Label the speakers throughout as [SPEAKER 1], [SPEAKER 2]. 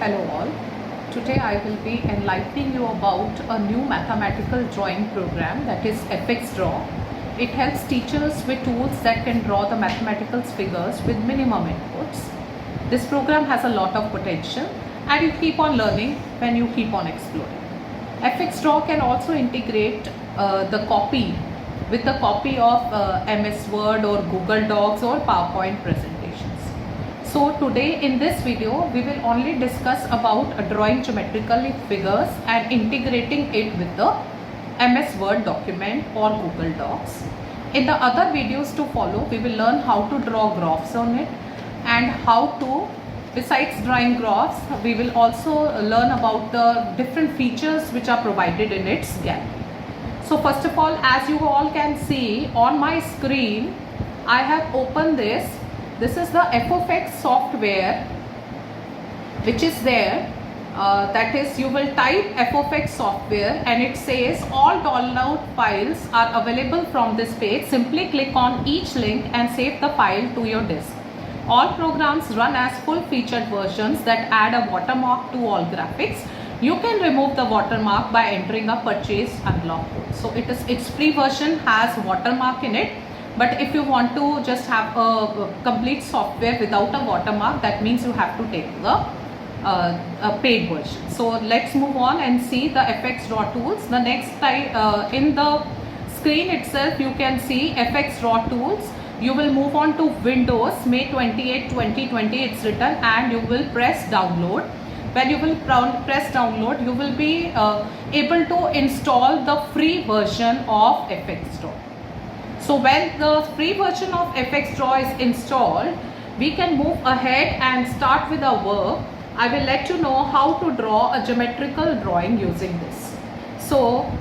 [SPEAKER 1] Hello all. Today I will be enlightening you about a new mathematical drawing program, that is FX Draw. It helps teachers with tools that can draw the mathematical figures with minimum inputs. This program has a lot of potential and you keep on learning when you keep on exploring. FX Draw can also integrate the copy with the copy of MS Word or Google Docs or PowerPoint presentations. So today in this video we will only discuss about drawing geometrical figures and integrating it with the MS Word document or Google Docs. In the other videos to follow, we will learn how to draw graphs on it and how to, besides drawing graphs, we will also learn about the different features which are provided in its gallery. So first of all, as you all can see on my screen, I have opened this. This is the FFX software which is there. That is, you will type FFX software and it says all download files are available from this page. Simply click on each link and save the file to your disk. All programs run as full featured versions that add a watermark to all graphics. You can remove the watermark by entering a purchase unlock code. So its free version has watermark in it. But if you want to just have a complete software without a watermark, that means you have to take the a paid version. So let's move on and see the FX Draw tools. The next time in the screen itself you can see FX Draw tools. You will move on to Windows, May 28, 2020 it's written, and you will press download. When you will press download, you will be able to install the free version of FX Draw. So when the free version of FX Draw is installed, we can move ahead and start with our work. I will let you know how to draw a geometrical drawing using this. So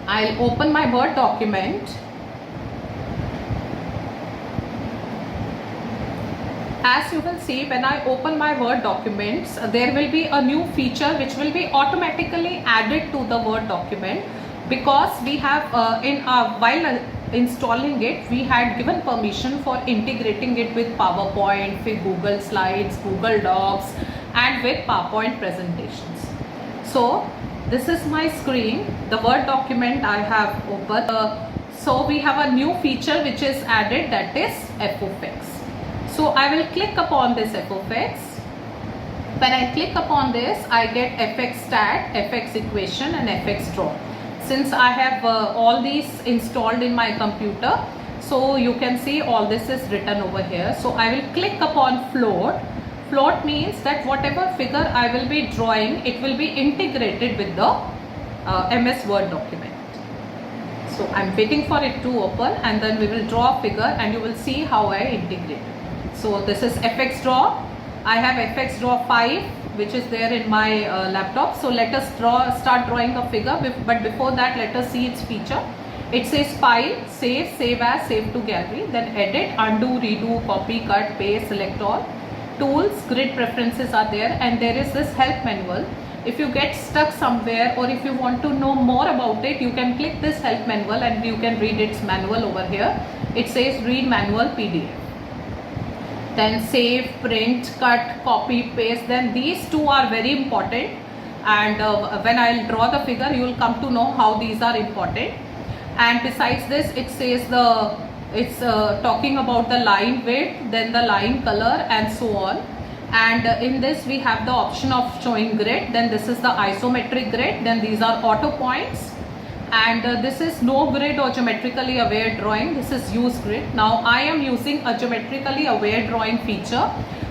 [SPEAKER 1] I'll open my Word document. As you will see, when I open my Word documents, there will be a new feature which will be automatically added to the Word document, because we have while installing it, we had given permission for integrating it with PowerPoint, with Google Slides, Google Docs, and with PowerPoint presentations. So this is my screen, the Word document I have opened. So we have a new feature which is added, that is FFX. So I will click upon this FFX. When I click upon this, I get FX Stat, FX Equation, and FX Draw. Since I have all these installed in my computer, so you can see all this is written over here. So I will click upon float. Float means that whatever figure I will be drawing, it will be integrated with the MS Word document. So I'm waiting for it to open and then we will draw a figure and you will see how I integrate it. So this is FX Draw. I have FX Draw 5 which is there in my laptop. So let us start drawing a figure, but before that let us see its feature. It says File, Save, Save As, Save to Gallery, then Edit, Undo, Redo, Copy, Cut, Paste, Select All. Tools, Grid Preferences are there, and there is this help manual. If you get stuck somewhere or if you want to know more about it, you can click this help manual and you can read its manual over here. It says Read Manual PDF. Then save, print, cut, copy, paste. Then these two are very important, and when I'll draw the figure you will come to know how these are important. And besides this, it says it's talking about the line width, then the line color, and so on. And in this we have the option of showing grid, then this is the isometric grid, then these are auto points, and this is no grid or geometrically aware drawing. This is use grid. Now I am using a geometrically aware drawing feature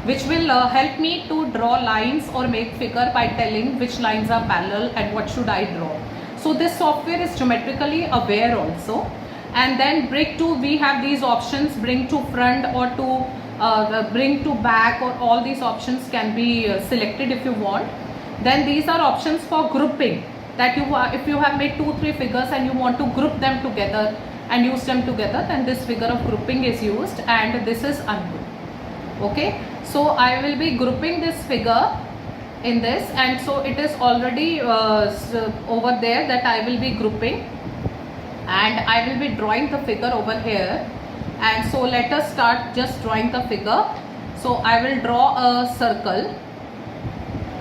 [SPEAKER 1] which will help me to draw lines or make figure by telling which lines are parallel and what should I draw. So this software is geometrically aware also. And then bring to, we have these options, bring to front or to bring to back, or all these options can be selected if you want. Then these are options for grouping, that if you have made 2-3 figures and you want to group them together and use them together, then this figure of grouping is used, and this is undo. Okay, so I will be grouping this figure in this, and so it is already over there that I will be grouping, and I will be drawing the figure over here. And so let us start just drawing the figure. So I will draw a circle.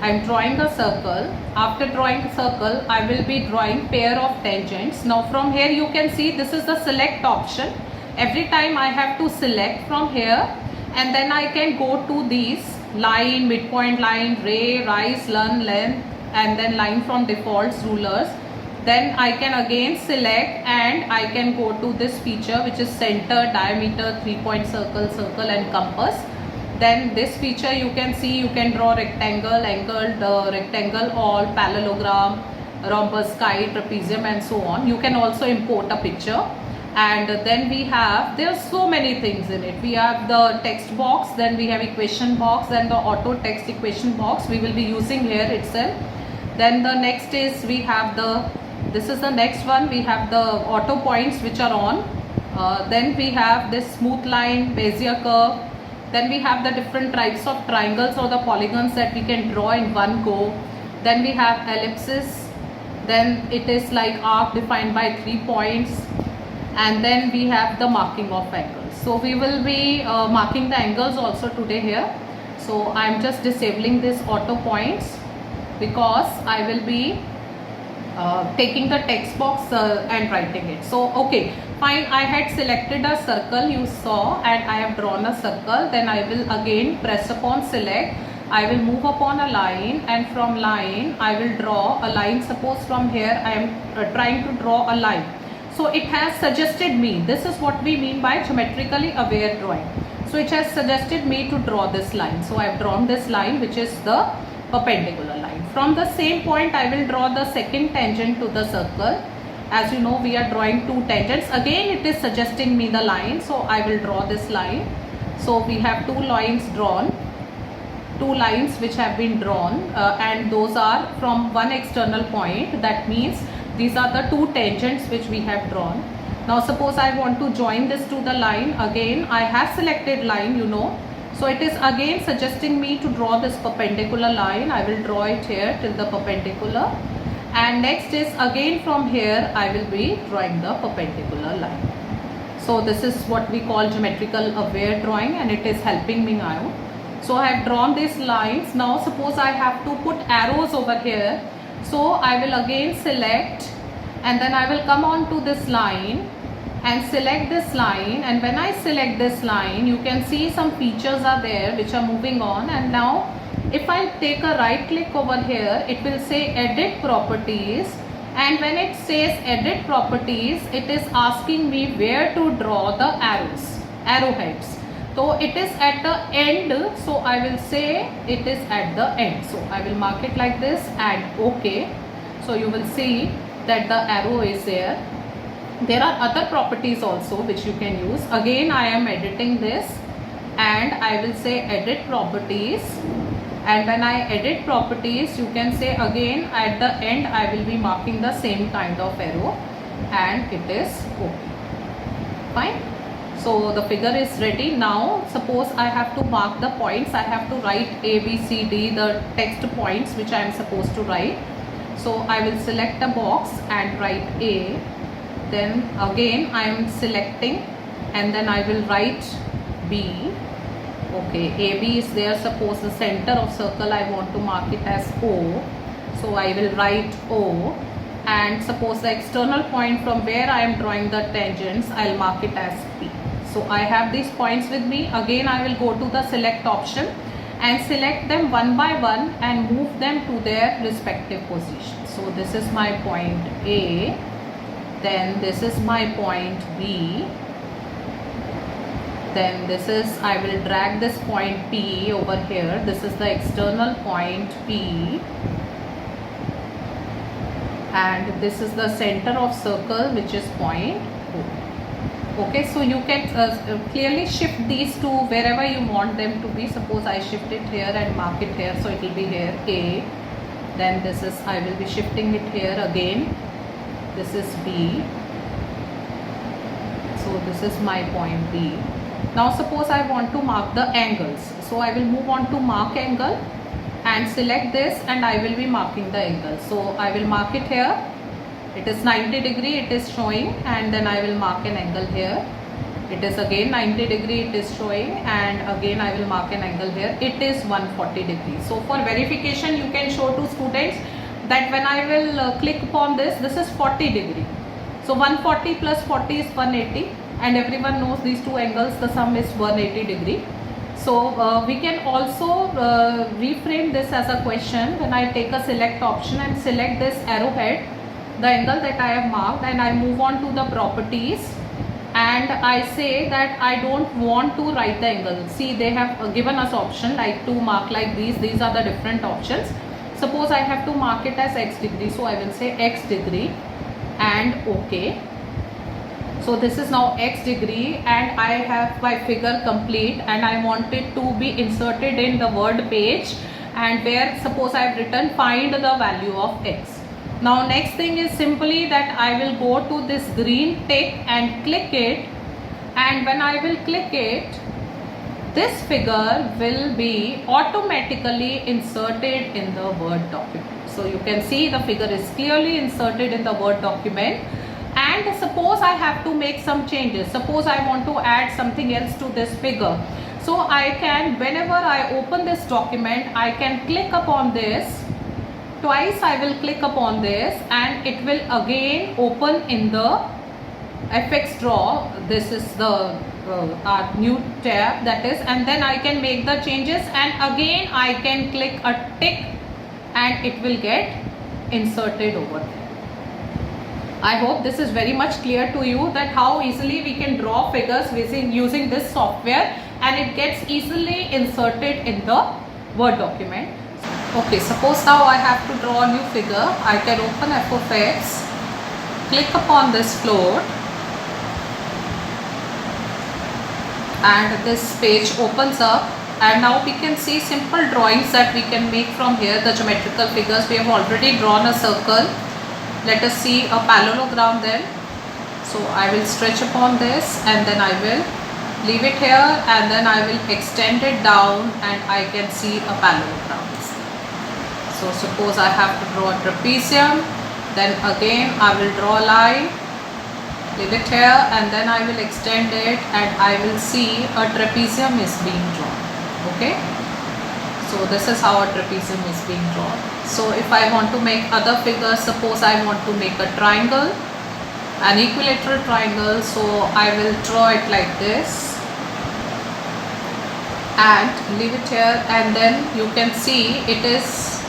[SPEAKER 1] I'm drawing a circle. After drawing a circle, I will be drawing pair of tangents. Now from here you can see this is the select option. Every time I have to select from here, and then I can go to these line, midpoint line, ray, rise, learn, length, and then line from defaults, rulers. Then I can again select and I can go to this feature which is center, diameter, 3-point circle, circle and compass. Then this feature you can see, you can draw rectangle, angled rectangle, all parallelogram, rhombus, kite, trapezium and so on. You can also import a picture. And then we have, there are so many things in it. We have the text box, then we have equation box, then the auto text equation box we will be using here itself. Then the next is we have the, this is the next one, we have the auto points which are on. Then we have this smooth line, Bezier curve. Then we have the different types of triangles or the polygons that we can draw in one go. Then we have ellipses. Then it is like arc defined by 3 points. And then we have the marking of angles. So we will be marking the angles also today here. So I am just disabling this auto points because I will be taking the text box and writing it. So okay, fine, I had selected a circle, you saw, and I have drawn a circle. Then I will again press upon select. I will move upon a line, and from line I will draw a line. Suppose from here I am trying to draw a line. So it has suggested me, this is what we mean by geometrically aware drawing. So it has suggested me to draw this line. So I have drawn this line which is the perpendicular line. From the same point I will draw the second tangent to the circle. As you know, we are drawing 2 tangents. Again it is suggesting me the line, so I will draw this line. So we have 2 lines drawn, 2 lines which have been drawn, and those are from one external point. That means these are the 2 tangents which we have drawn. Now suppose I want to join this to the line. Again I have selected line, you know. So it is again suggesting me to draw this perpendicular line. I will draw it here till the perpendicular. And next is again from here I will be drawing the perpendicular line. So this is what we call geometrical aware drawing, and it is helping me out. So I have drawn these lines. Now suppose I have to put arrows over here. So I will again select, and then I will come on to this line and select this line. And when I select this line, you can see some features are there which are moving on. And now if I take a right click over here, it will say edit properties. And when it says edit properties, it is asking me where to draw the arrows, arrowheads. So it is at the end, so I will say it is at the end. So I will mark it like this and OK. So you will see that the arrow is there. There are other properties also which you can use. Again I am editing this, and I will say edit properties. And when I edit properties, you can say again at the end I will be marking the same kind of arrow, and it is OK. Fine. So the figure is ready. Now suppose I have to mark the points. I have to write A, B, C, D, the text points which I am supposed to write. So I will select a box and write A. Then again I am selecting, and then I will write B. Okay, AB is there. Suppose the center of circle I want to mark it as O. So I will write O. And suppose the external point from where I am drawing the tangents, I will mark it as P. So I have these points with me. Again I will go to the select option and select them one by one and move them to their respective positions. So this is my point A, then this is my point B, then this is, I will drag this point P over here. This is the external point P, and this is the center of circle which is point O. Okay, so you can clearly shift these to wherever you want them to be. Suppose I shift it here and mark it here, so it will be here A. Then this is, I will be shifting it here again. This is B. So this is my point B. Now suppose I want to mark the angles. So I will move on to mark angle and select this, and I will be marking the angle. So I will mark it here. It is 90 degree, it is showing, and then I will mark an angle here. It is again 90 degree it is showing, and again I will mark an angle here. It is 140 degrees. So for verification you can show to students that when I will click upon this is 40 degree. So 140 plus 40 is 180, and everyone knows these two angles, the sum is 180 degree. So we can also reframe this as a question when I take a select option and select this arrowhead, the angle that I have marked, and I move on to the properties, and I say that I don't want to write the angle. See, they have given us option like to mark like these are the different options. Suppose I have to mark it as x degree, so I will say x degree and OK. So this is now x degree, and I have my figure complete, and I want it to be inserted in the word page, and where suppose I have written find the value of x. Now next thing is simply that I will go to this green tick and click it, and when I will click it, this figure will be automatically inserted in the Word document. So you can see the figure is clearly inserted in the Word document. And suppose I have to make some changes. Suppose I want to add something else to this figure. So I can, whenever I open this document, I can click upon this. Twice I will click upon this, and it will again open in the FX Draw. This is the our new tab, that is, and then I can make the changes, and again I can click a tick and it will get inserted over there. I hope this is very much clear to you that how easily we can draw figures using this software, and it gets easily inserted in the Word document. Okay, suppose now I have to draw a new figure. I can open f of x, click upon this float, and this page opens up, and now we can see simple drawings that we can make from here. The geometrical figures, we have already drawn a circle. Let us see a parallelogram then. So I will stretch upon this, and then I will leave it here, and then I will extend it down, and I can see a parallelogram. So suppose I have to draw a trapezium, then again I will draw a line, leave it here, and then I will extend it, and I will see a trapezium is being drawn. Okay, so this is how a trapezium is being drawn. So if I want to make other figures, suppose I want to make a triangle, an equilateral triangle, so I will draw it like this and leave it here, and then you can see it is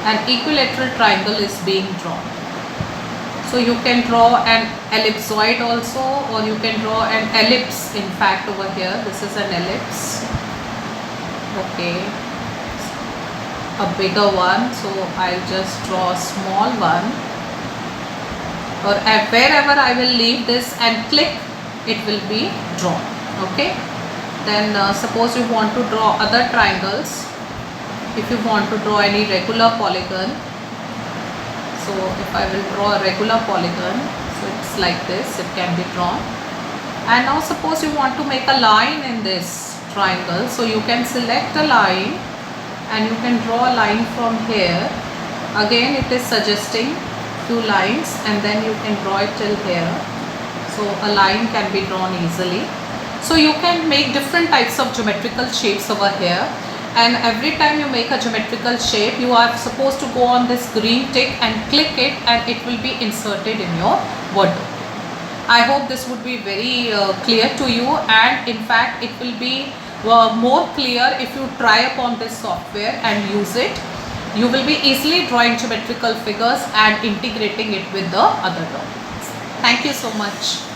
[SPEAKER 1] an equilateral triangle is being drawn. So you can draw an ellipsoid also, or you can draw an ellipse. In fact, over here this is an ellipse. Okay, a bigger one, so I'll just draw a small one, or wherever I will leave this and click, it will be drawn. Okay, then suppose you want to draw other triangles. If you want to draw any regular polygon, so if I will draw a regular polygon, so it's like this, it can be drawn. And now suppose you want to make a line in this triangle, so you can select a line and you can draw a line from here. Again it is suggesting two lines, and then you can draw it till here, so a line can be drawn easily. So you can make different types of geometrical shapes over here, and every time you make a geometrical shape, you are supposed to go on this green tick and click it, and it will be inserted in your Word document. I hope this would be very clear to you, and in fact it will be more clear if you try upon this software and use it. You will be easily drawing geometrical figures and integrating it with the other documents. Thank you so much.